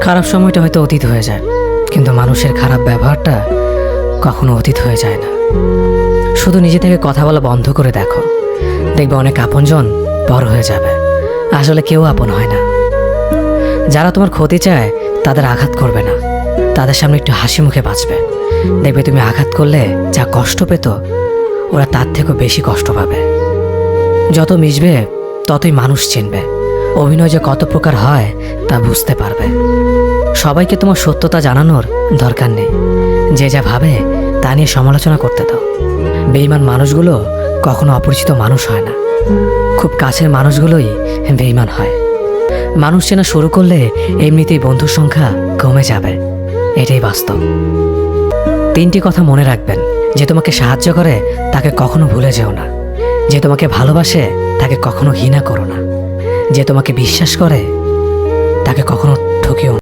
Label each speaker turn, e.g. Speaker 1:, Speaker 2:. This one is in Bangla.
Speaker 1: খারাপ সময়টা হয়তো অতীত হয়ে যায়, কিন্তু মানুষের খারাপ ব্যবহারটা কখনো অতীত হয়ে যায় না। শুধু নিজে থেকে কথা বলা বন্ধ করে দেখো, দেখবে অনেক আপনজন বড় হয়ে যাবে। আসলে কেউ আপন হয় না। যারা তোমার ক্ষতি চায় তাদের আঘাত করবে না, তাদের সামনে একটু হাসি মুখে বাঁচবে। দেখবে তুমি আঘাত করলে যা কষ্ট পেত, ওরা তার থেকেও বেশি কষ্ট পাবে। যত মিশবে ততই মানুষ চিনবে, অভিনয় যে কত প্রকার হয় তা বুঝতে পারবে। সবাইকে তোমার সত্যতা জানানোর দরকার নেই, যে যা ভাবে তা নিয়ে সমালোচনা করতে দাও। বেঈমান মানুষগুলো কখনো অপরিচিত মানুষ হয় না, খুব কাছের মানুষগুলোই বেঈমান হয়। মানুষ চেনা শুরু করলে এমনিতেই বন্ধুর সংখ্যা কমে যাবে, এটাই বাস্তব। 3টি কথা মনে রাখবেন: যে তোমাকে সাহায্য করে তাকে কখনো ভুলে যেও না, যে তোমাকে ভালোবাসে তাকে কখনো ঘৃণা করো না, যে তোমাকে বিশ্বাস করে তাকে কখনো ঠকিও না।